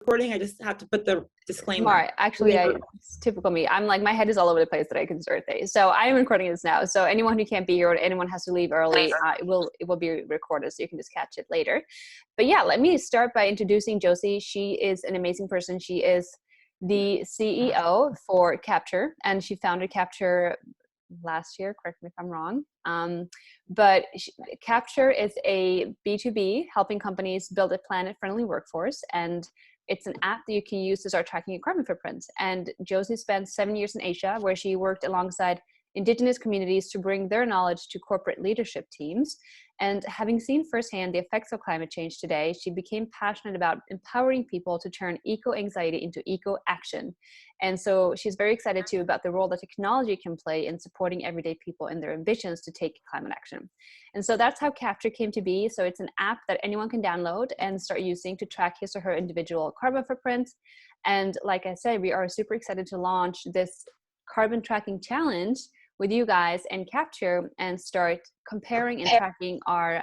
recording. I just have to put the disclaimer. Smart. Actually, it's typical me. I'm like, my head is all over the place today because it's Earth Day. So I am recording this now. So anyone who can't be here or anyone has to leave early, it will be recorded, so you can just catch it later. But yeah, let me start by introducing Josie. She is an amazing person. She is the CEO for Capture, and she founded Capture last year, correct me if I'm wrong. But Capture is a B2B helping companies build a planet-friendly workforce, and it's an app that you can use to start tracking your carbon footprints. And Josie spent 7 years in Asia, where she worked alongside indigenous communities to bring their knowledge to corporate leadership teams. And having seen firsthand the effects of climate change today, she became passionate about empowering people to turn eco-anxiety into eco-action. And so she's very excited too about the role that technology can play in supporting everyday people in their ambitions to take climate action. And so that's how Capture came to be. So it's an app that anyone can download and start using to track his or her individual carbon footprint. And like I said, we are super excited to launch this carbon tracking challenge with you guys and Capture and start comparing and tracking our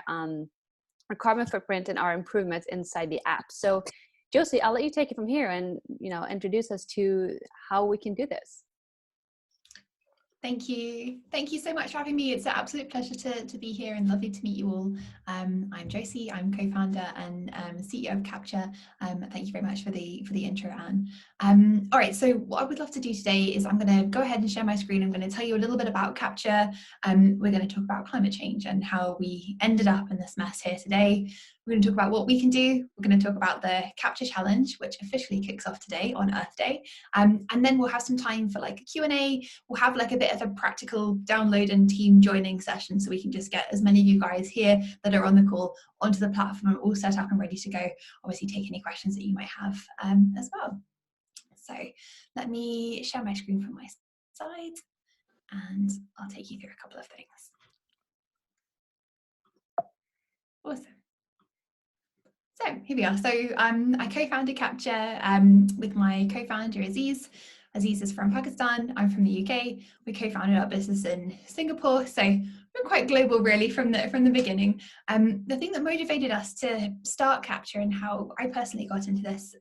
carbon footprint and our improvements inside the app. So Josie, I'll let you take it from here and introduce us to how we can do this. Thank you. Thank you so much for having me. It's an absolute pleasure to be here and lovely to meet you all. I'm Josie. I'm co-founder and CEO of Capture. Thank you very much for the intro, Anne. All right, so what I would love to do today is I'm going to go ahead and share my screen. I'm going to tell you a little bit about Capture. We're going to talk about climate change and how we ended up in this mess here today. We're going to talk about what we can do. We're going to talk about the Capture Challenge, which officially kicks off today on Earth Day. And then we'll have some time for like a Q&A. We'll have like a bit of a practical download and team joining session so we can just get as many of you guys here that are on the call onto the platform all set up and ready to go. Obviously take any questions that you might have as well. So let me share my screen from my side and I'll take you through a couple of things. Awesome. So here we are. So I co-founded Capture with my co-founder Aziz. Aziz is from Pakistan. I'm from the UK. We co-founded our business in Singapore. So we're quite global really from the beginning. The thing that motivated us to start Capture and how I personally got into this,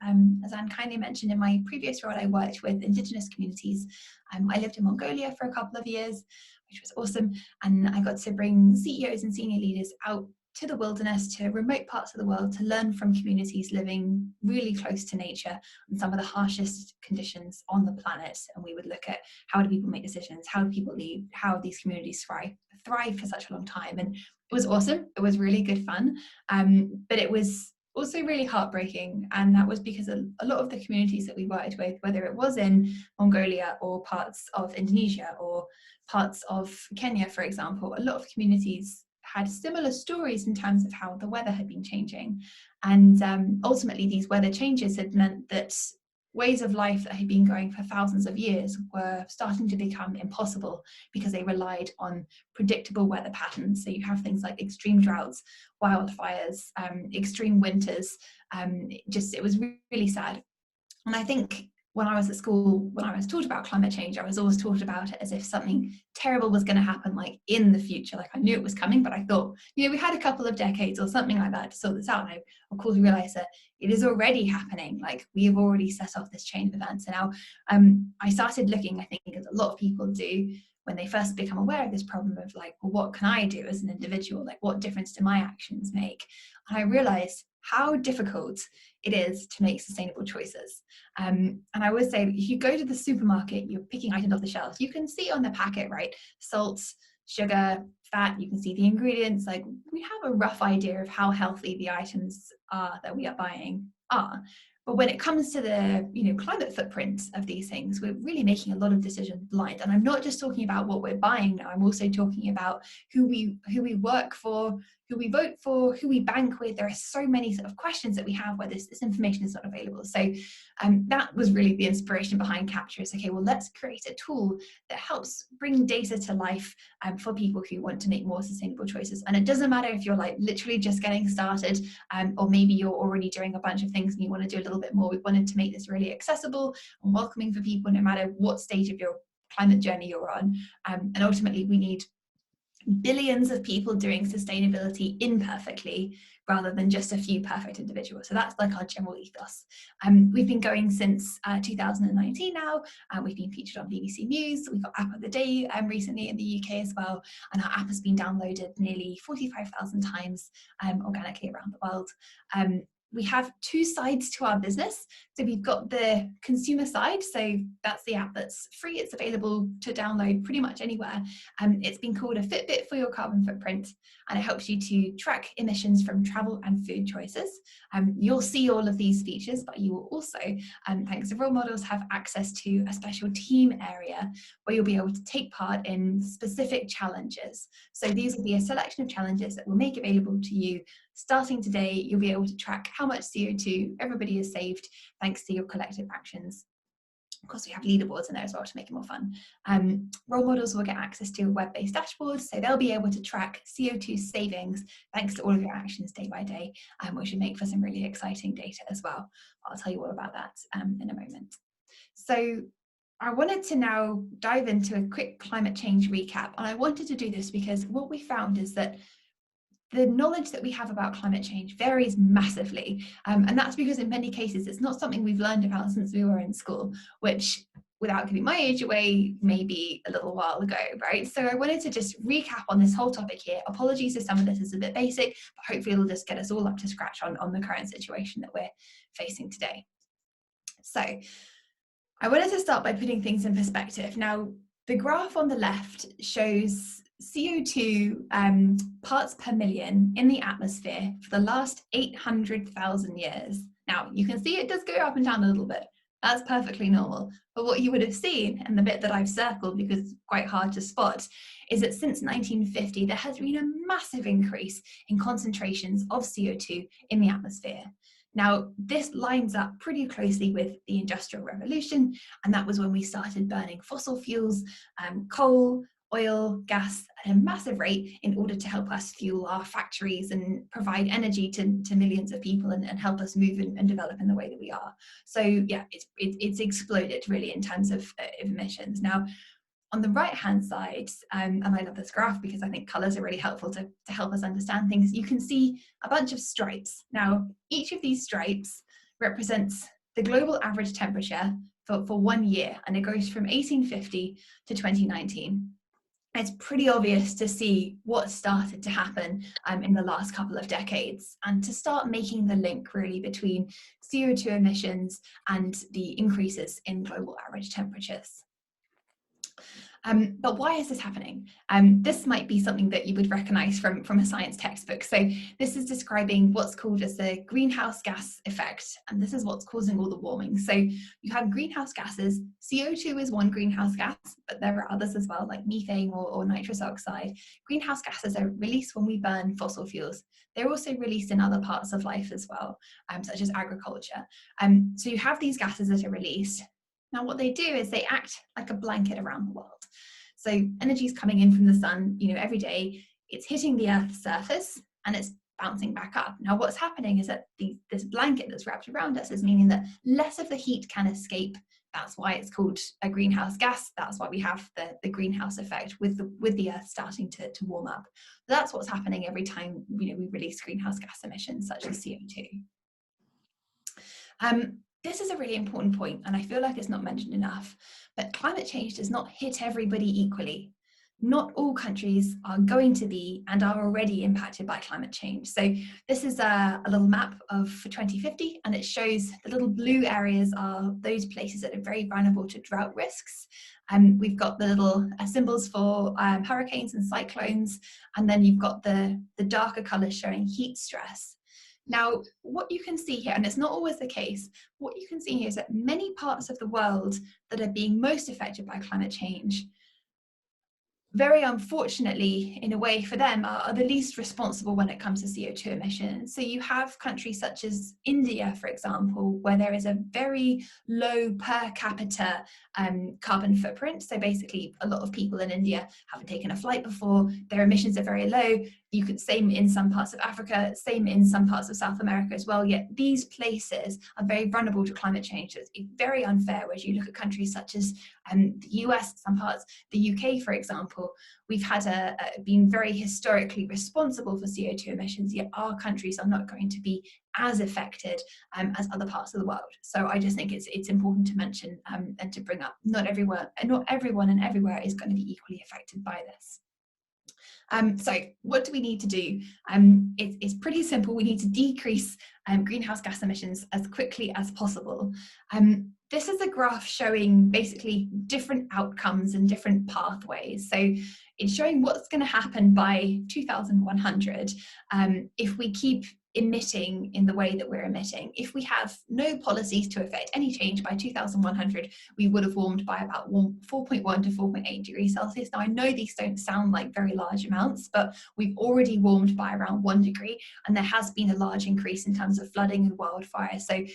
as Anne kindly mentioned, in my previous role, I worked with indigenous communities. I lived in Mongolia for a couple of years, which was awesome. And I got to bring CEOs and senior leaders out to the wilderness, to remote parts of the world, to learn from communities living really close to nature and some of the harshest conditions on the planet. And we would look at how do people make decisions, how do people lead, how these communities thrive for such a long time. And it was awesome. It was really good fun. But it was also really heartbreaking. And that was because a lot of the communities that we worked with, whether it was in Mongolia or parts of Indonesia or parts of Kenya, for example, a lot of communities had similar stories in terms of how the weather had been changing. And ultimately these weather changes had meant that ways of life that had been going for thousands of years were starting to become impossible because they relied on predictable weather patterns. So you have things like extreme droughts, wildfires, extreme winters. It was really sad. And I think when I was at school, when I was taught about climate change, I was always taught about it as if something terrible was going to happen like in the future. Like I knew it was coming, but I thought, we had a couple of decades or something like that to sort this out. And I, of course, realized that it is already happening. Like we have already set off this chain of events. And now I started looking, I think, as a lot of people do when they first become aware of this problem of like, well, what can I do as an individual? Like what difference do my actions make? And I realized how difficult it is to make sustainable choices. And I would say if you go to the supermarket, you're picking items off the shelf, you can see on the packet, right? Salt, sugar, fat, you can see the ingredients. Like we have a rough idea of how healthy the items are that we are buying are. But when it comes to the climate footprint of these things, we're really making a lot of decisions blind. And I'm not just talking about what we're buying now, I'm also talking about who we work for, who we vote for, who we bank with. There are so many sort of questions that we have where this information is not available. So that was really the inspiration behind Capture. Is okay, well, let's create a tool that helps bring data to life for people who want to make more sustainable choices. And it doesn't matter if you're like literally just getting started or maybe you're already doing a bunch of things and you want to do a little bit more. We wanted to make this really accessible and welcoming for people no matter what stage of your climate journey you're on. And ultimately we need billions of people doing sustainability imperfectly rather than just a few perfect individuals. So that's like our general ethos. We've been going since 2019 now. We've been featured on BBC News. We got App of the Day recently in the UK as well. And our app has been downloaded nearly 45,000 times organically around the world. We have two sides to our business. So we've got the consumer side. So that's the app that's free. It's available to download pretty much anywhere. It's been called a Fitbit for your carbon footprint, and it helps you to track emissions from travel and food choices. You'll see all of these features, but you will also, thanks to role models, have access to a special team area where you'll be able to take part in specific challenges. So these will be a selection of challenges that we'll make available to you. Starting today, you'll be able to track how much CO2 everybody has saved thanks to your collective actions. Of course, we have leaderboards in there as well to make it more fun. Role models will get access to a web-based dashboard, so they'll be able to track CO2 savings thanks to all of your actions day by day, which should make for some really exciting data as well. I'll tell you all about that in a moment. So I wanted to now dive into a quick climate change recap, and I wanted to do this because what we found is that the knowledge that we have about climate change varies massively, and that's because in many cases it's not something we've learned about since we were in school, which, without giving my age away, maybe a little while ago, right? So I wanted to just recap on this whole topic here. Apologies if some of this is a bit basic, but hopefully it'll just get us all up to scratch on the current situation that we're facing today. So I wanted to start by putting things in perspective. Now, the graph on the left shows CO2 parts per million in the atmosphere for the last 800,000 years. Now, you can see it does go up and down a little bit. That's perfectly normal. But what you would have seen, and the bit that I've circled because it's quite hard to spot, is that since 1950, there has been a massive increase in concentrations of CO2 in the atmosphere. Now, this lines up pretty closely with the Industrial Revolution, and that was when we started burning fossil fuels, coal, oil, gas at a massive rate in order to help us fuel our factories and provide energy to millions of people and help us move and develop in the way that we are. So yeah, it's exploded really in terms of emissions. Now, on the right-hand side, and I love this graph because I think colours are really helpful to help us understand things, you can see a bunch of stripes. Now, each of these stripes represents the global average temperature for 1 year, and it goes from 1850 to 2019. It's pretty obvious to see what started to happen in the last couple of decades, and to start making the link really between CO2 emissions and the increases in global average temperatures. But why is this happening? This might be something that you would recognize from a science textbook. So this is describing what's called as the greenhouse gas effect, and this is what's causing all the warming. So you have greenhouse gases. CO2 is one greenhouse gas, but there are others as well, like methane or nitrous oxide. Greenhouse gases are released when we burn fossil fuels. They're also released in other parts of life as well, such as agriculture. So you have these gases that are released. Now, what they do is they act like a blanket around the world. So energy is coming in from the sun, every day. It's hitting the Earth's surface and it's bouncing back up. Now, what's happening is that this blanket that's wrapped around us is meaning that less of the heat can escape. That's why it's called a greenhouse gas. That's why we have the greenhouse effect with the Earth starting to warm up. That's what's happening every time we release greenhouse gas emissions such as CO2. This is a really important point, and I feel like it's not mentioned enough, but climate change does not hit everybody equally. Not all countries are going to be and are already impacted by climate change. So this is a little map for 2050, and it shows the little blue areas are those places that are very vulnerable to drought risks. We've got the little symbols for hurricanes and cyclones, and then you've got the darker colours showing heat stress. Now, what you can see here, and it's not always the case, what you can see here is that many parts of the world that are being most affected by climate change, very unfortunately, in a way for them, are the least responsible when it comes to CO2 emissions. So you have countries such as India, for example, where there is a very low per capita carbon footprint. So basically, a lot of people in India haven't taken a flight before, their emissions are very low. You could, same in some parts of Africa, same in some parts of South America as well. Yet these places are very vulnerable to climate change. So it's very unfair as you look at countries such as the US, some parts, the UK, for example. We've had been very historically responsible for CO2 emissions, yet our countries are not going to be as affected as other parts of the world. So I just think it's important to mention and to bring up, not everyone and everywhere is going to be equally affected by this. So what do we need to do? It's pretty simple. We need to decrease greenhouse gas emissions as quickly as possible. This is a graph showing basically different outcomes and different pathways. So it's showing what's going to happen by 2100 if we keep emitting in the way that we're emitting. If we have no policies to affect any change by 2100, we would have warmed by about 4.1 to 4.8 degrees Celsius. Now, I know these don't sound like very large amounts, but we've already warmed by around 1 degree, and there has been a large increase in terms of flooding and wildfire. So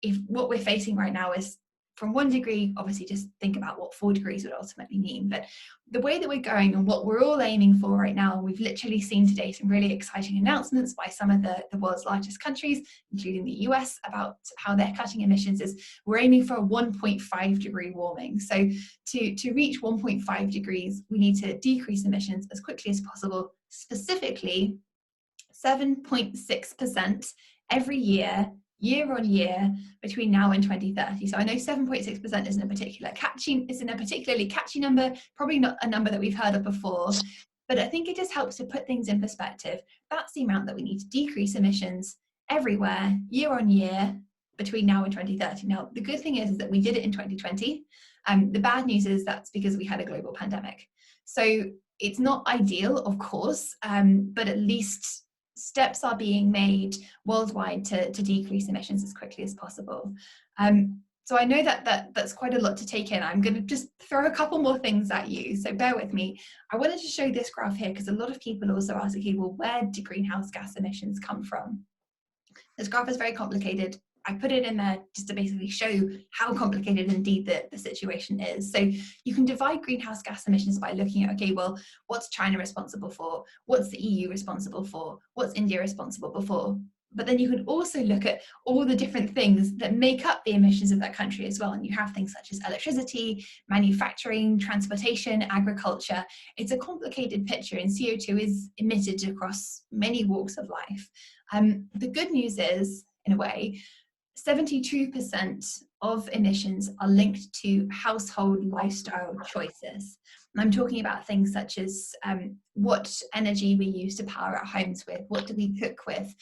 if what we're facing right now is from 1 degree, obviously just think about what 4 degrees would ultimately mean. But the way that we're going and what we're all aiming for right now, we've literally seen today some really exciting announcements by some of the world's largest countries, including the US, about how they're cutting emissions. Is we're aiming for a 1.5 degree warming. So to reach 1.5 degrees, we need to decrease emissions as quickly as possible, specifically 7.6% every year on year between now and 2030. So I know 7.6% isn't a particularly catchy number, probably not a number that we've heard of before, but I think it just helps to put things in perspective. That's the amount that we need to decrease emissions everywhere, year on year, between now and 2030. Now, the good thing is that we did it in 2020. The bad news is that's because we had a global pandemic. So it's not ideal, of course, but at least steps are being made worldwide to decrease emissions as quickly as possible. So I know that's quite a lot to take in. I'm going to just throw a couple more things at you, so bear with me. I wanted to show this graph here because a lot of people also ask, okay, well, where do greenhouse gas emissions come from? This graph is very complicated. I put it in there just to basically show how complicated indeed the situation is. So you can divide greenhouse gas emissions by looking at, okay, well, what's China responsible for? What's the EU responsible for? What's India responsible for? But then you can also look at all the different things that make up the emissions of that country as well. And you have things such as electricity, manufacturing, transportation, agriculture. It's a complicated picture, and CO2 is emitted across many walks of life. The good news is, in a way, 72% of emissions are linked to household lifestyle choices. And I'm talking about things such as what energy we use to power our homes with, what do we cook with,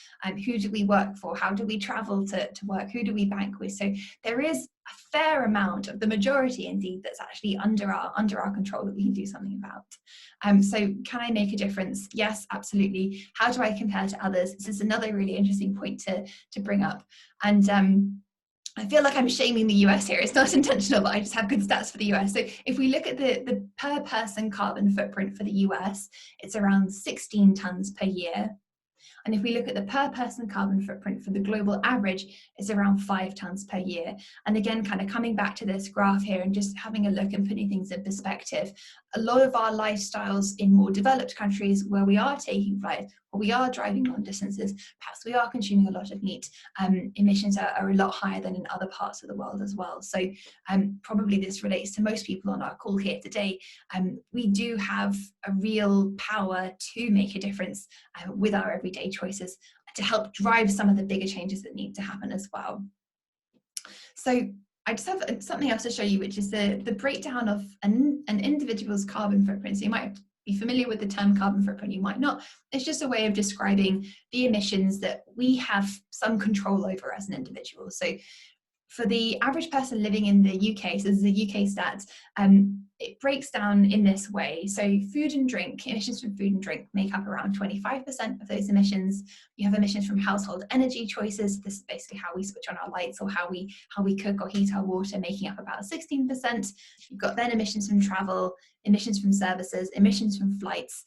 who do we work for, how do we travel to work, who do we bank with. So there is a fair amount of the majority indeed that's actually under our control that we can do something about. So can I make a difference? Yes, absolutely. How do I compare to others? This is another really interesting point to bring up. And I feel like I'm shaming the US here. It's not intentional, but I just have good stats for the US. So if we look at the per person carbon footprint for the US, it's around 16 tons per year. And if we look at the per person carbon footprint for the global average, it's around 5 tons per year. And again, kind of coming back to this graph here and just having a look and putting things in perspective, a lot of our lifestyles in more developed countries where we are taking flights, or we are driving long distances, perhaps we are consuming a lot of meat, emissions are a lot higher than in other parts of the world as well. So probably this relates to most people on our call here today. We do have a real power to make a difference with our everyday choices to help drive some of the bigger changes that need to happen as well. So I just have something else to show you, which is the breakdown of an individual's carbon footprint. So you might be familiar with the term carbon footprint, you might not. It's just a way of describing the emissions that we have some control over as an individual. So for the average person living in the UK, so this is a UK stats, it breaks down in this way. So food and drink, emissions from food and drink make up around 25% of those emissions. You have emissions from household energy choices. This is basically how we switch on our lights or how we cook or heat our water, making up about 16%. You've got then emissions from travel, emissions from services, emissions from flights,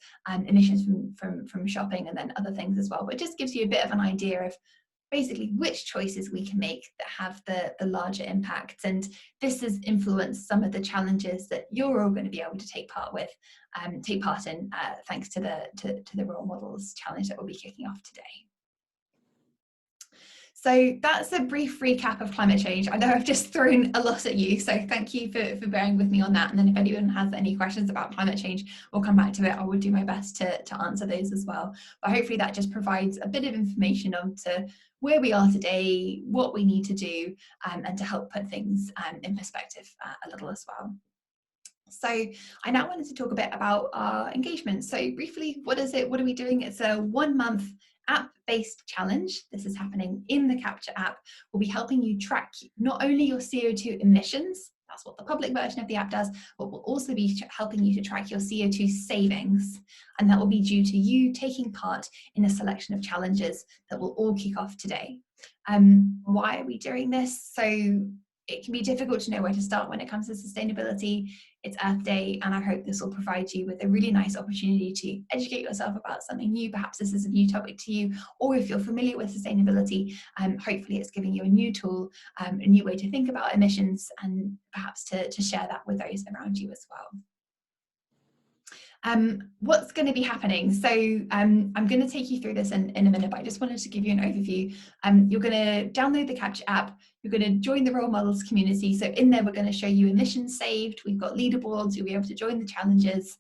emissions from shopping, and then other things as well. But it just gives you a bit of an idea of basically which choices we can make that have the larger impact. And this has influenced some of the challenges that you're all going to be able to take part in, thanks to the role models challenge that we'll be kicking off today. So that's a brief recap of climate change. I know I've just thrown a lot at you, so thank you for bearing with me on that. And then if anyone has any questions about climate change, we'll come back to it. I will do my best to answer those as well. But hopefully that just provides a bit of information on to where we are today, what we need to do, and to help put things in perspective a little as well. So I now wanted to talk a bit about our engagement. So briefly, what is it? What are we doing? It's a 1-month app-based challenge. This is happening in the Capture app. We'll be helping you track not only your CO2 emissions, that's what the public version of the app does, but we'll also be helping you to track your CO2 savings. And that will be due to you taking part in a selection of challenges that will all kick off today. Why are we doing this? So it can be difficult to know where to start when it comes to sustainability. It's Earth Day, and I hope this will provide you with a really nice opportunity to educate yourself about something new. Perhaps this is a new topic to you, or if you're familiar with sustainability, hopefully it's giving you a new tool, a new way to think about emissions, and perhaps to share that with those around you as well. What's going to be happening? So I'm going to take you through this in a minute, but I just wanted to give you an overview. You're going to download the Capture app. You're going to join the role models community. So in there, we're going to show you emissions saved. We've got leaderboards. You'll be able to join the challenges.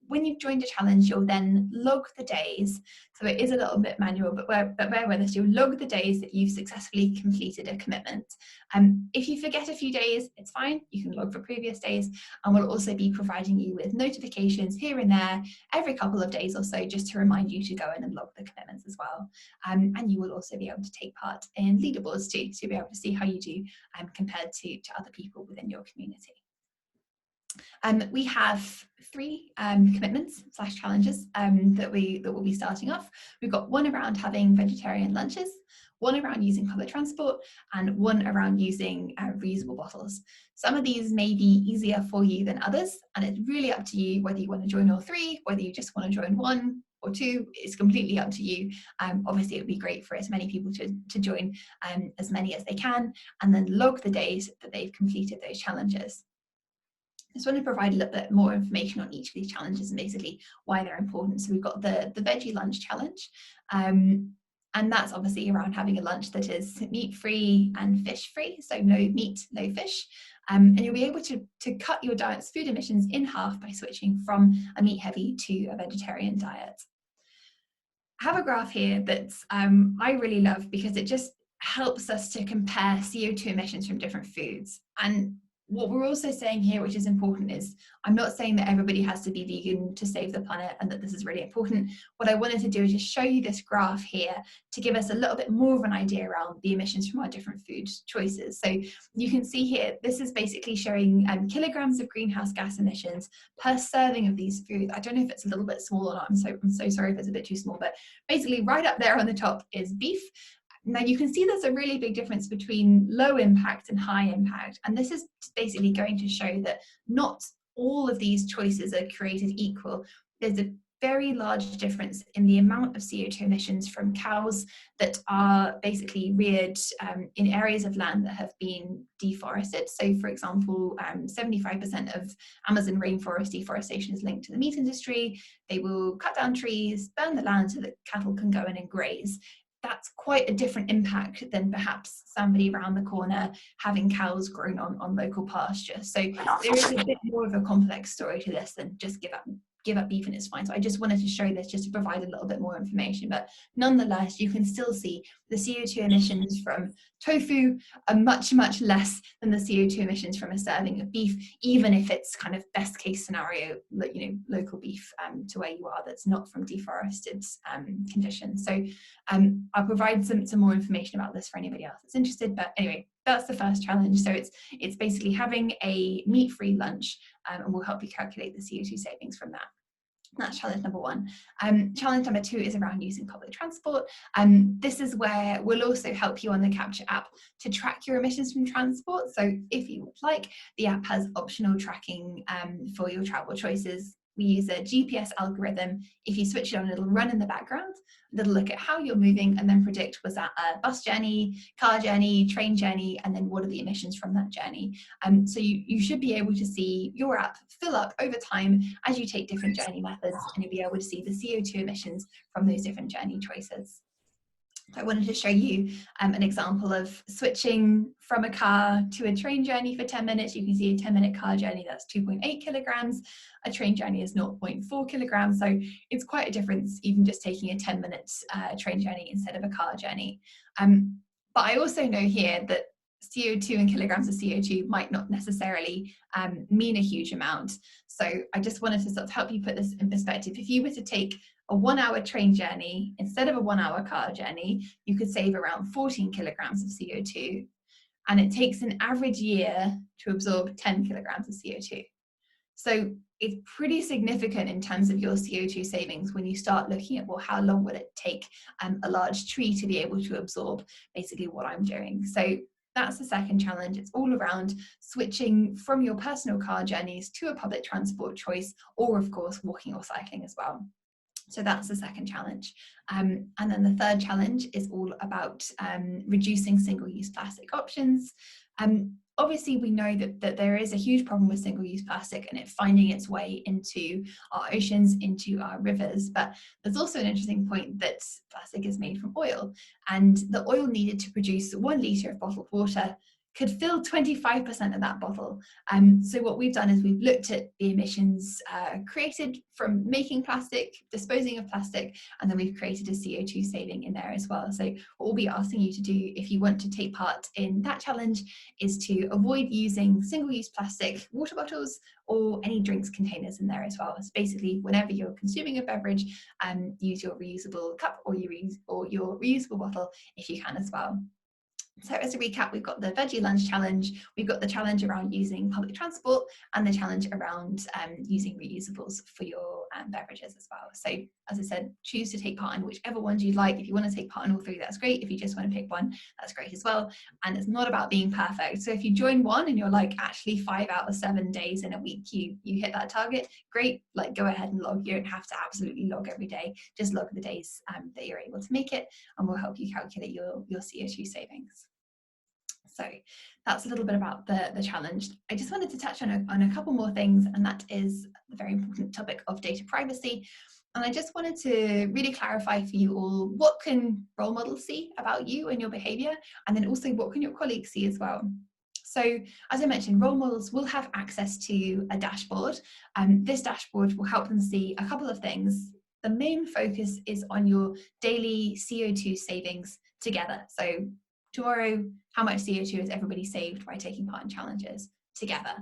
When you've joined a challenge, you'll then log the days. So it is a little bit manual, but bear with us. You'll log the days that you've successfully completed a commitment. If you forget a few days, it's fine. You can log for previous days, and we'll also be providing you with notifications here and there every couple of days or so, just to remind you to go in and log the commitments as well. And you will also be able to take part in leaderboards too, to be able to see how you do compared to other people within your community. We have 3 commitments / challenges that we'll be starting off. We've got one around having vegetarian lunches, one around using public transport, and one around using reusable bottles. Some of these may be easier for you than others, and it's really up to you whether you want to join all 3, whether you just want to join 1 or 2. It's completely up to you. Obviously, it would be great for as many people to join as many as they can, and then log the days that they've completed those challenges. I just want to provide a little bit more information on each of these challenges and basically why they're important. So we've got the veggie lunch challenge, and that's obviously around having a lunch that is meat-free and fish-free, so no meat, no fish. And you'll be able to cut your diet's food emissions in half by switching from a meat-heavy to a vegetarian diet. I have a graph here that I really love because it just helps us to compare CO2 emissions from different foods. And what we're also saying here, which is important, is I'm not saying that everybody has to be vegan to save the planet and that this is really important. What I wanted to do is just show you this graph here to give us a little bit more of an idea around the emissions from our different food choices. So you can see here, this is basically showing kilograms of greenhouse gas emissions per serving of these foods. I don't know if it's a little bit small or not. I'm so sorry if it's a bit too small, but basically right up there on the top is beef. Now you can see there's a really big difference between low impact and high impact, and this is basically going to show that not all of these choices are created equal. There's a very large difference in the amount of CO2 emissions from cows that are basically reared in areas of land that have been deforested. So for example, 75% of Amazon rainforest deforestation is linked to the meat industry. They will cut down trees, burn the land so that cattle can go in and graze. That's quite a different impact than perhaps somebody around the corner having cows grown on local pasture. So there is a bit more of a complex story to this than just give up beef and it's fine. So I just wanted to show this just to provide a little bit more information, but nonetheless, you can still see the CO2 emissions from tofu are much less than the CO2 emissions from a serving of beef, even if it's kind of best case scenario, local beef to where you are that's not from deforested conditions. So I'll provide some more information about this for anybody else that's interested, but anyway, that's the first challenge. So it's basically having a meat-free lunch, and we'll help you calculate the CO2 savings from that. That's challenge number 1. Challenge number 2 is around using public transport. This is where we'll also help you on the Capture app to track your emissions from transport. So if you would like, the app has optional tracking for your travel choices. We use a GPS algorithm. If you switch it on, it'll run in the background. It'll look at how you're moving and then predict, was that a bus journey, car journey, train journey, and then what are the emissions from that journey. So you should be able to see your app fill up over time as you take different journey methods, and you'll be able to see the CO2 emissions from those different journey choices. I wanted to show you an example of switching from a car to a train journey for 10 minutes. You can see a 10-minute car journey, that's 2.8 kilograms. A train journey is 0.4 kilograms. So it's quite a difference, even just taking a 10-minute train journey instead of a car journey. But I also know here that CO2 and kilograms of CO2 might not necessarily mean a huge amount. So I just wanted to sort of help you put this in perspective. If you were to take a 1-hour train journey instead of a 1-hour car journey, you could save around 14 kilograms of CO2. And it takes an average year to absorb 10 kilograms of CO2. So it's pretty significant in terms of your CO2 savings when you start looking at, well, how long will it take a large tree to be able to absorb basically what I'm doing. So that's the second challenge. It's all around switching from your personal car journeys to a public transport choice, or of course, walking or cycling as well. So that's the second challenge. And then the third challenge is all about reducing single-use plastic options. Obviously, we know that there is a huge problem with single-use plastic and it finding its way into our oceans, into our rivers. But there's also an interesting point that plastic is made from oil, and the oil needed to produce 1 litre of bottled water could fill 25% of that bottle. So what we've done is we've looked at the emissions created from making plastic, disposing of plastic, and then we've created a CO2 saving in there as well. So what we'll be asking you to do if you want to take part in that challenge is to avoid using single-use plastic water bottles or any drinks containers in there as well. So basically, whenever you're consuming a beverage, use your reusable cup or your reusable bottle if you can as well. So as a recap, we've got the veggie lunch challenge, we've got the challenge around using public transport, and the challenge around using reusables for your beverages as well. So as I said, choose to take part in whichever ones you'd like. If you want to take part in all 3, that's great. If you just want to pick one, that's great as well. And it's not about being perfect. So if you join one and you're like, actually 5 out of 7 days in a week, you hit that target, great, like go ahead and log. You don't have to absolutely log every day, just log the days that you're able to make it, and we'll help you calculate your CO2 savings. So that's a little bit about the challenge. I just wanted to touch on a couple more things, and that is the very important topic of data privacy. And I just wanted to really clarify for you all, what can role models see about you and your behavior, and then also what can your colleagues see as well. So as I mentioned, role models will have access to a dashboard, and this dashboard will help them see a couple of things. The main focus is on your daily CO2 savings together. So tomorrow, how much CO2 has everybody saved by taking part in challenges together?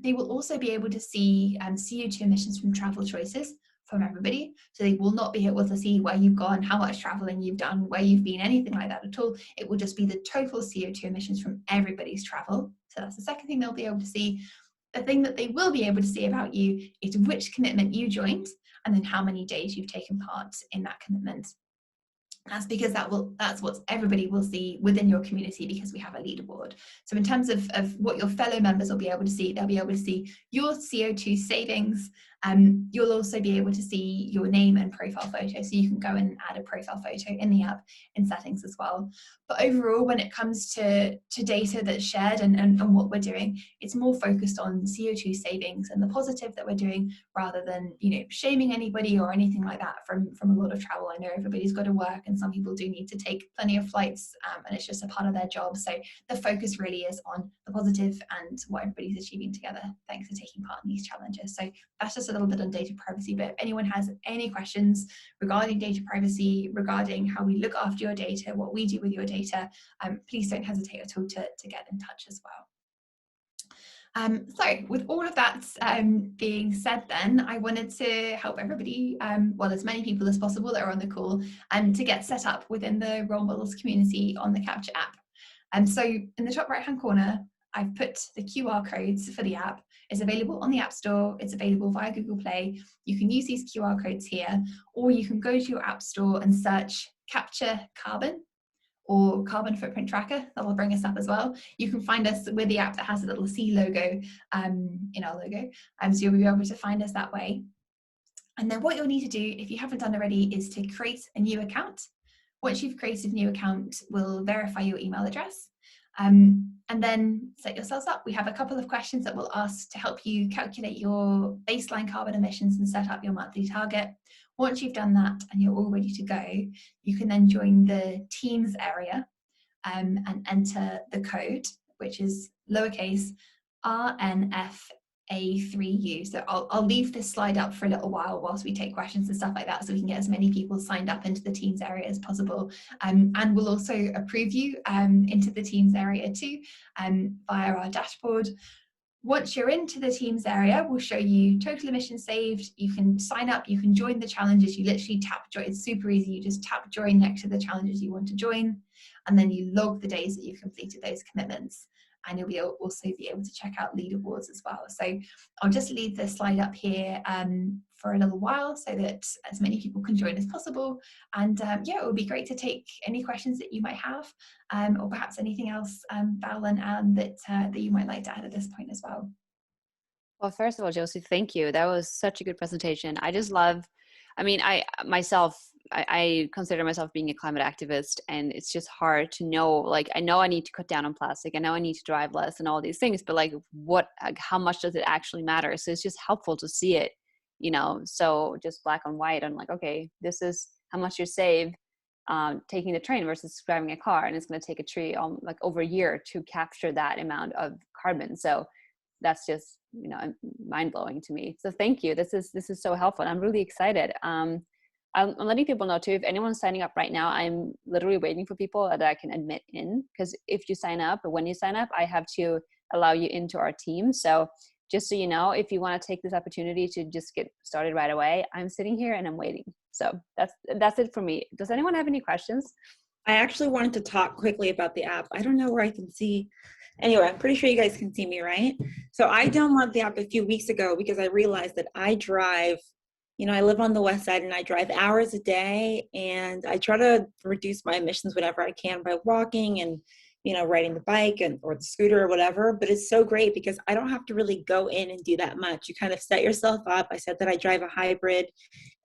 They will also be able to see CO2 emissions from travel choices from everybody. So they will not be able to see where you've gone, how much traveling you've done, where you've been, anything like that at all. It will just be the total CO2 emissions from everybody's travel. So that's the second thing they'll be able to see. The thing that they will be able to see about you is which commitment you joined, and then how many days you've taken part in that commitment. That's because that's what everybody will see within your community, because we have a leaderboard. So in terms of what your fellow members will be able to see, they'll be able to see your CO2 savings. You'll also be able to see your name and profile photo, so you can go and add a profile photo in the app in settings as well. But overall, when it comes to data that's shared and what we're doing, it's more focused on CO2 savings and the positive that we're doing, rather than shaming anybody or anything like that from a lot of travel. I know everybody's got to work, and some people do need to take plenty of flights, and it's just a part of their job. So the focus really is on the positive and what everybody's achieving together thanks to taking part in these challenges. So that's just a little bit on data privacy. But if anyone has any questions regarding data privacy, regarding how we look after your data, what we do with your data, please don't hesitate at all to get in touch as well. So with all of that being said, then I wanted to help everybody, well, as many people as possible that are on the call, to get set up within the Role Models community on the Capture app. And so in the top right hand corner, I've put the QR codes for the app. It's available on the App Store. It's available via Google Play. You can use these QR codes here, or you can go to your App Store and search Capture Carbon, or carbon footprint tracker. That will bring us up as well. You can find us with the app that has a little C logo in our logo. So you'll be able to find us that way. And then what you'll need to do, if you haven't done already, is to create a new account. Once you've created a new account, we'll verify your email address. And then set yourselves up. We have a couple of questions that we'll ask to help you calculate your baseline carbon emissions and set up your monthly target. Once you've done that and you're all ready to go, you can then join the Teams area and enter the code, which is lowercase RNFA3U. So I'll leave this slide up for a little while whilst we take questions and stuff like that, so we can get as many people signed up into the Teams area as possible. And we'll also approve you into the Teams area too via our dashboard. Once you're into the Teams area, we'll show you total emissions saved. You can sign up, you can join the challenges. You literally tap join, it's super easy. You just tap join next to the challenges you want to join, and then you log the days that you've completed those commitments. And you'll also be able to check out leaderboards as well. So I'll just leave the slide up here for a little while so that as many people can join as possible. And yeah, it would be great to take any questions that you might have, or perhaps anything else, Val and Anne, that you might like to add at this point as well. Well, first of all, Josie, thank you. That was such a good presentation. I just love, I mean, I consider myself being a climate activist, and it's just hard to know, like, I know I need to cut down on plastic. I know I need to drive less and all these things, but like how much does it actually matter? So it's just helpful to see it, you know, so just black and white. I'm like, okay, this is how much you save taking the train versus driving a car. And it's going to take a tree like over a year to capture that amount of carbon. So that's just, you know, mind blowing to me. So thank you. This is so helpful. I'm really excited. I'm letting people know too, if anyone's signing up right now, I'm literally waiting for people that I can admit in, because if you sign up, or when you sign up, I have to allow you into our team. So just so you know, if you want to take this opportunity to just get started right away, I'm sitting here and I'm waiting. So that's it for me. Does anyone have any questions? I actually wanted to talk quickly about the app. I don't know where I can see. Anyway, I'm pretty sure you guys can see me, right? So I downloaded the app a few weeks ago because I realized that I drive, you know, I live on the west side and I drive hours a day, and I try to reduce my emissions whenever I can by walking and, you know, riding the bike or the scooter or whatever. But it's so great because I don't have to really go in and do that much. You kind of set yourself up. I said that I drive a hybrid,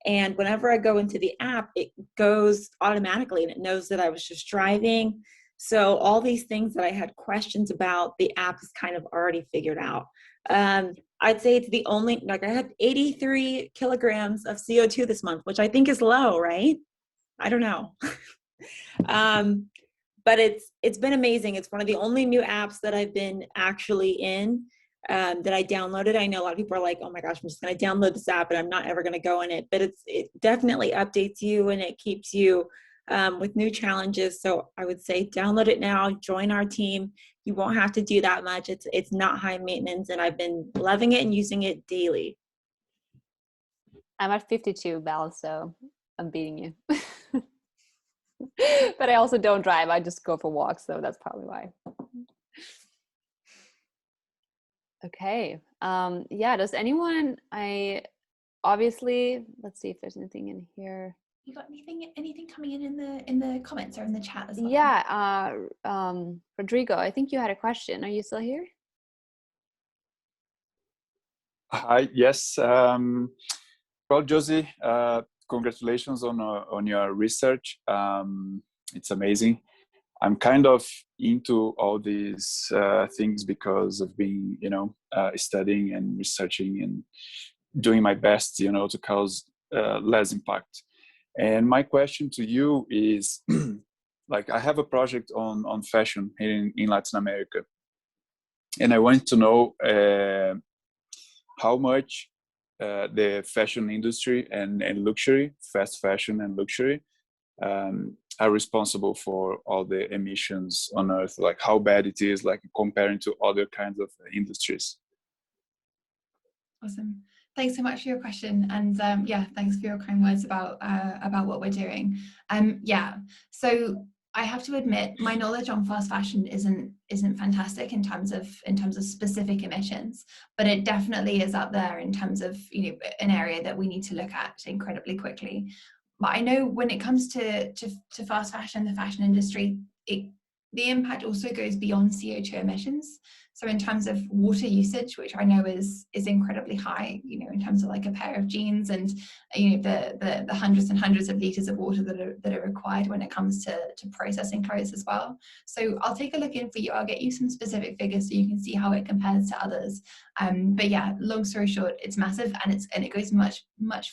and whenever I go into the app, it goes automatically and it knows that I was just driving. So all these things that I had questions about, the app is kind of already figured out. I'd say it's the only, like, I had 83 kilograms of CO2 this month, which I think is low, right? I don't know. But it's been amazing. It's one of the only new apps that I've been actually in, that I downloaded. I know a lot of people are like, oh my gosh, I'm just going to download this app and I'm not ever going to go in it. But it definitely updates you and it keeps you with new challenges. So I would say download it now, join our team. You won't have to do that much. It's not high maintenance, and I've been loving it and using it daily. I'm at 52, Belle, so I'm beating you. But I also don't drive. I just go for walks, so that's probably why. Okay. Yeah, does anyone, obviously, let's see if there's anything in here. You got anything coming in the comments or in the chat as well? Yeah, Rodrigo, I think you had a question. Are you still here? Hi, yes. Well, Josie, congratulations on your research. It's amazing. I'm kind of into all these things because of being, you know, studying and researching and doing my best, you know, to cause less impact. And my question to you is, like, I have a project on fashion here in Latin America, and I want to know how much the fashion industry and luxury, fast fashion and luxury, are responsible for all the emissions on Earth, like how bad it is, like comparing to other kinds of industries. Awesome. Thanks so much for your question, and yeah, thanks for your kind words about what we're doing. Yeah, so I have to admit my knowledge on fast fashion isn't fantastic in terms of specific emissions, but it definitely is up there in terms of, you know, an area that we need to look at incredibly quickly. But I know when it comes to fast fashion, the fashion industry, the impact also goes beyond CO2 emissions. So in terms of water usage, which I know is incredibly high, you know, in terms of like a pair of jeans and, you know, the hundreds and hundreds of liters of water that are required when it comes to processing clothes as well. So I'll take a look in for you. I'll get you some specific figures so you can see how it compares to others. But yeah, long story short, it's massive, and it goes much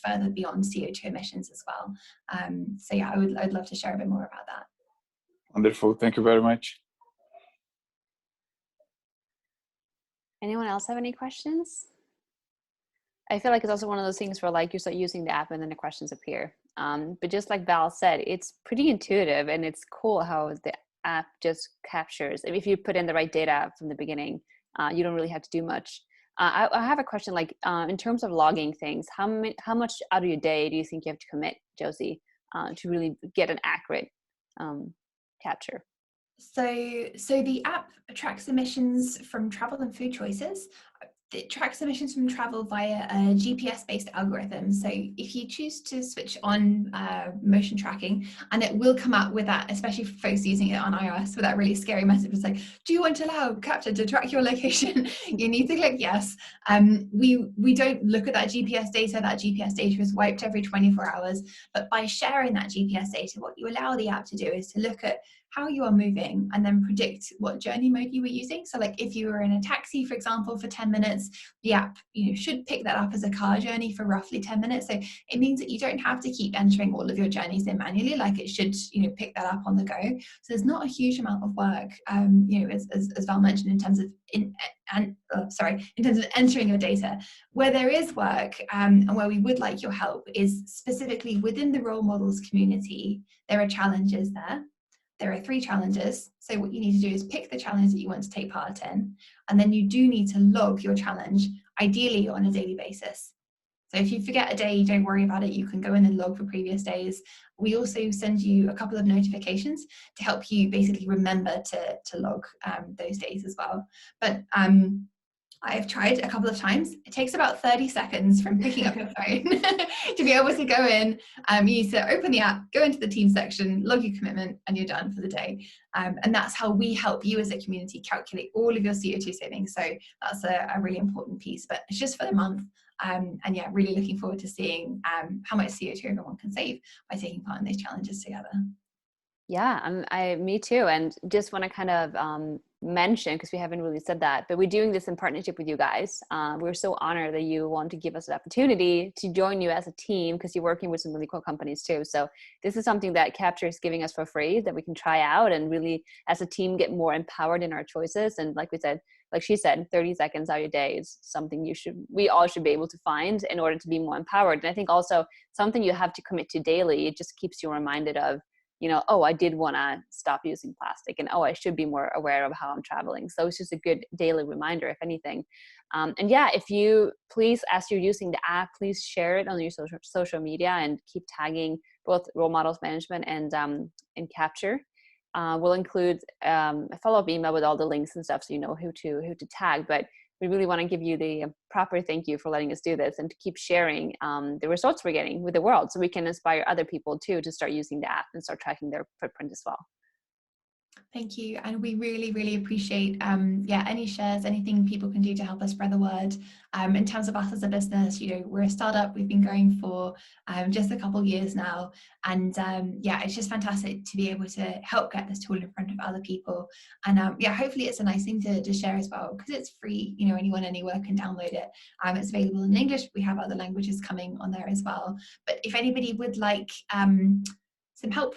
further beyond CO2 emissions as well. So yeah, I'd love to share a bit more about that. Wonderful. Thank you very much. Anyone else have any questions? I feel like it's also one of those things where like you start using the app and then the questions appear. But just like Val said, it's pretty intuitive, and it's cool how the app just captures. If you put in the right data from the beginning, you don't really have to do much. I have a question, like in terms of logging things, how much out of your day do you think you have to commit, Josie, to really get an accurate capture? So the app tracks emissions from travel and food choices. It tracks emissions from travel via a GPS-based algorithm. So if you choose to switch on motion tracking, and it will come out with that, especially for folks using it on iOS, with that really scary message. It's like, do you want to allow Capture to track your location? You need to click yes. We don't look at that GPS data. That GPS data is wiped every 24 hours. But by sharing that GPS data, what you allow the app to do is to look at how you are moving and then predict what journey mode you were using. So like if you were in a taxi, for example, for 10 minutes, the app, you know, should pick that up as a car journey for roughly 10 minutes. So it means that you don't have to keep entering all of your journeys in manually, like it should, you know, pick that up on the go. So there's not a huge amount of work, you know, as Val mentioned, in terms of in terms of entering your data. Where there is work and where we would like your help is specifically within the role models community. There are challenges there. There are 3 challenges. So what you need to do is pick the challenge that you want to take part in, and then you do need to log your challenge, ideally on a daily basis. So if you forget a day, don't worry about it. You can go in and log for previous days. We also send you a couple of notifications to help you basically remember to log those days as well. But I've tried a couple of times. It takes about 30 seconds from picking up your phone to be able to go in. You need to open the app, go into the team section, log your commitment, and you're done for the day. And that's how we help you as a community calculate all of your CO2 savings. So that's a really important piece, but it's just for the month. And yeah, really looking forward to seeing how much CO2 everyone can save by taking part in these challenges together. Yeah, me too. And just want to kind of mention, because we haven't really said that, but we're doing this in partnership with you guys. We're so honored that you want to give us an opportunity to join you as a team, because you're working with some really cool companies too. So this is something that Capture is giving us for free that we can try out and really, as a team, get more empowered in our choices. And like we said, like she said, 30 seconds out of your day is something we all should be able to find in order to be more empowered. And I think also something you have to commit to daily. It just keeps you reminded of, you know, oh, I did want to stop using plastic, and oh, I should be more aware of how I'm traveling. So it's just a good daily reminder, if anything. And yeah, if you please, as you're using the app, please share it on your social media and keep tagging both Role Models Management and Capture. We'll include a follow-up email with all the links and stuff, so you know who to tag. But we really want to give you the proper thank you for letting us do this, and to keep sharing the results we're getting with the world, so we can inspire other people too to start using the app and start tracking their footprint as well. Thank you. And we really, really appreciate any shares, anything people can do to help us spread the word. In terms of us as a business, you know, we're a startup. We've been going for just a couple of years now. And it's just fantastic to be able to help get this tool in front of other people. And hopefully it's a nice thing to share as well, because it's free. You know, anyone, anywhere can download it. It's available in English. We have other languages coming on there as well. But if anybody would like some help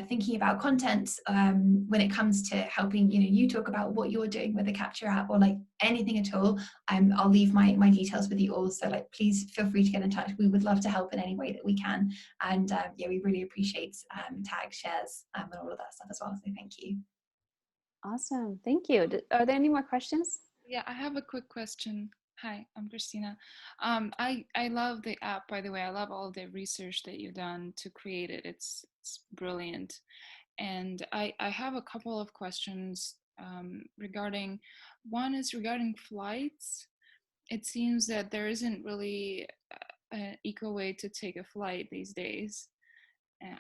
thinking about content when it comes to helping, you know, you talk about what you're doing with the Capture app, or like anything at all, I'll leave my details with you all. So like, please feel free to get in touch. We would love to help in any way that we can. And we really appreciate tags, shares, and all of that stuff as well. So thank you. Awesome, thank you. Are there any more questions? Yeah, I have a quick question. Hi, I'm Christina. I love the app, by the way. I love all the research that you've done to create it. It's brilliant. And I have a couple of questions regarding, one is regarding flights. It seems that there isn't really an eco way to take a flight these days.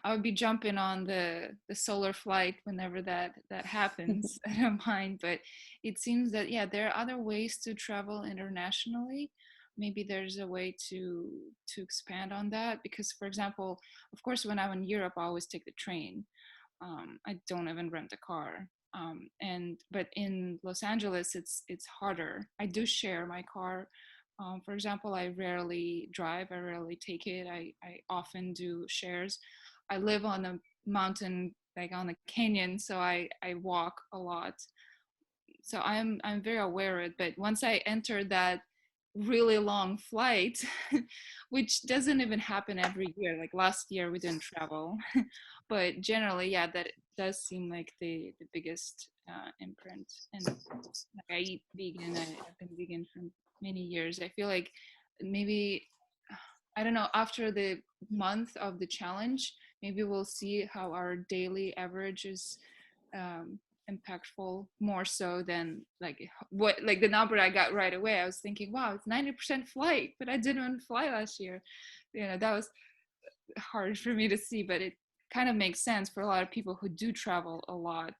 I would be jumping on the solar flight whenever that happens. I don't mind, but it seems that there are other ways to travel internationally. Maybe there's a way to expand on that, because, for example, of course, when I'm in Europe, I always take the train. I don't even rent a car. But in Los Angeles, it's harder. I do share my car. For example, I rarely drive. I rarely take it. I often do shares. I live on a mountain, like on a canyon, so I walk a lot. So I'm very aware of it. But once I enter that really long flight, which doesn't even happen every year. Like last year, we didn't travel, but generally, that does seem like the biggest imprint. And like, I eat vegan. I've been vegan for many years. I feel like maybe, I don't know, after the month of the challenge, maybe we'll see how our daily average is impactful, more so than like the number I got right away. I was thinking, wow, it's 90% flight, but I didn't even fly last year. That was hard for me to see, but it kind of makes sense for a lot of people who do travel a lot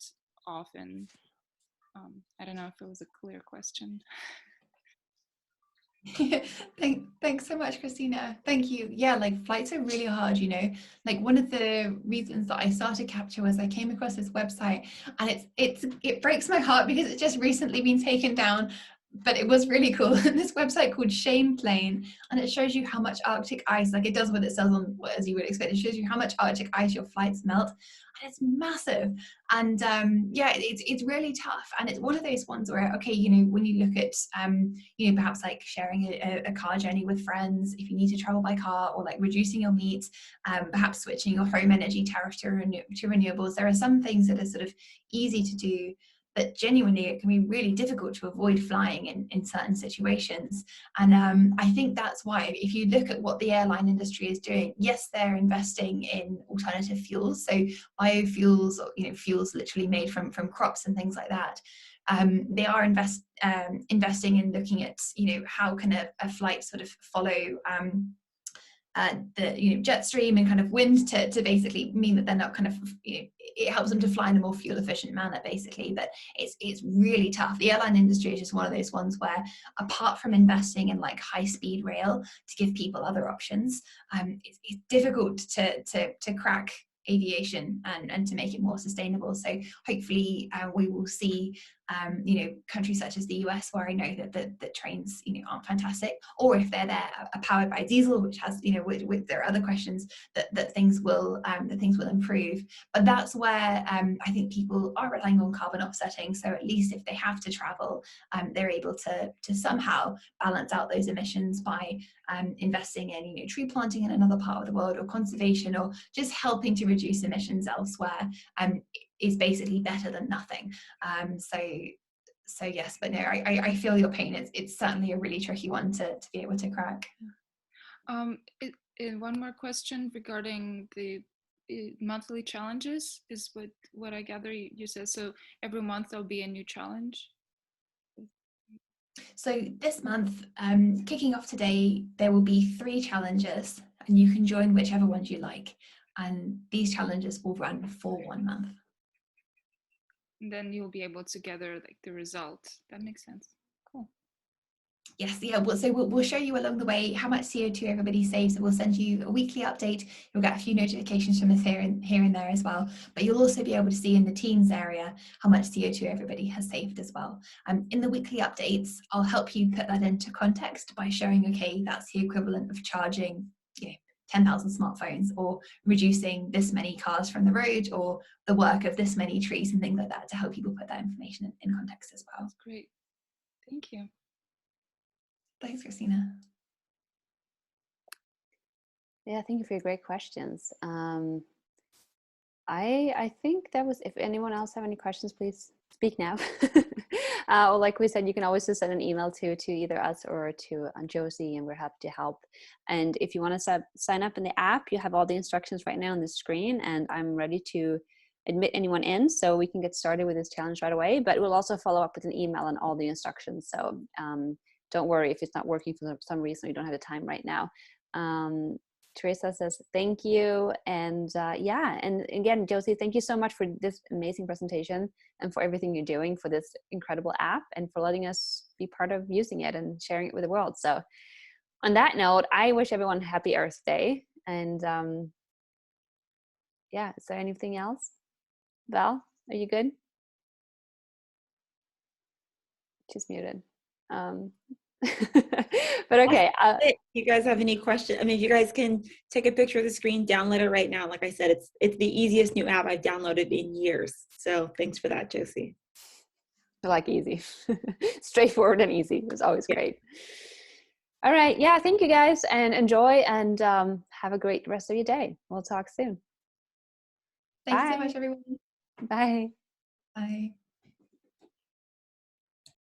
often. I don't know if it was a clear question. Thanks so much, Christina. Thank you. Yeah, like flights are really hard, like one of the reasons that I started Capture was I came across this website, and it breaks my heart because it's just recently been taken down, but it was really cool. This website called Shame Plane, and it shows you how much Arctic ice, like it does what it says on, as you would expect, it shows you how much Arctic ice your flights melt, and it's massive. And it's really tough, and it's one of those ones where, okay, when you look at perhaps like sharing a car journey with friends, if you need to travel by car, or like reducing your meat, perhaps switching your home energy tariff to renewables, there are some things that are sort of easy to do, but genuinely it can be really difficult to avoid flying in certain situations. And I think that's why, if you look at what the airline industry is doing, yes, they're investing in alternative fuels, so biofuels, or fuels literally made from crops and things like that. They are investing in looking at how can a flight sort of follow the jet stream and kind of wind to basically mean that they're not kind of it helps them to fly in a more fuel efficient manner, basically. But it's really tough. The airline industry is just one of those ones where, apart from investing in like high speed rail to give people other options, it's difficult to crack aviation and to make it more sustainable. So hopefully we will see countries such as the US, where I know that trains aren't fantastic, or if they're there are powered by diesel, which has with there are other questions, that things will improve. But that's where I think people are relying on carbon offsetting, so at least if they have to travel, they're able to somehow balance out those emissions by investing in tree planting in another part of the world, or conservation, or just helping to reduce emissions elsewhere, is basically better than nothing. So yes, but no, I feel your pain. It's certainly a really tricky one to be able to crack. One more question regarding the monthly challenges is what I gather you said. So every month there'll be a new challenge. So this month, kicking off today, there will be 3 challenges, and you can join whichever ones you like. And these challenges will run for 1 month. And then you'll be able to gather like the result. That makes sense. Cool. Yes, yeah. We'll show you along the way how much CO2 everybody saves. We'll send you a weekly update. You'll get a few notifications from us here and there as well. But you'll also be able to see in the teams area how much CO2 everybody has saved as well. In the weekly updates, I'll help you put that into context by showing, okay, that's the equivalent of charging 10,000 smartphones, or reducing this many cars from the road, or the work of this many trees, and things like that, to help people put that information in context as well. That's great. Thank you. Thanks, Christina. Yeah, thank you for your great questions. I think that was, if anyone else have any questions, please speak now. Or like we said, you can always just send an email to either us or to Josie, and we're happy to help. And if you want to sign up in the app, you have all the instructions right now on the screen, and I'm ready to admit anyone in so we can get started with this challenge right away. But we'll also follow up with an email on all the instructions. So don't worry if it's not working for some reason, you don't have the time right now. Teresa says thank you. And yeah, and again, Josie, thank you so much for this amazing presentation and for everything you're doing for this incredible app and for letting us be part of using it and sharing it with the world. So on that note, I wish everyone happy Earth Day. And yeah, is there anything else? Val, are you good? She's muted. But okay. You guys have any questions? I mean, if you guys can take a picture of the screen, download it right now. Like I said, it's the easiest new app I've downloaded in years. So thanks for that, Josie. I like easy. Straightforward and easy. It was always great. All right. Yeah, thank you guys and enjoy and have a great rest of your day. We'll talk soon. Thanks Bye. so much, everyone. Bye. Bye.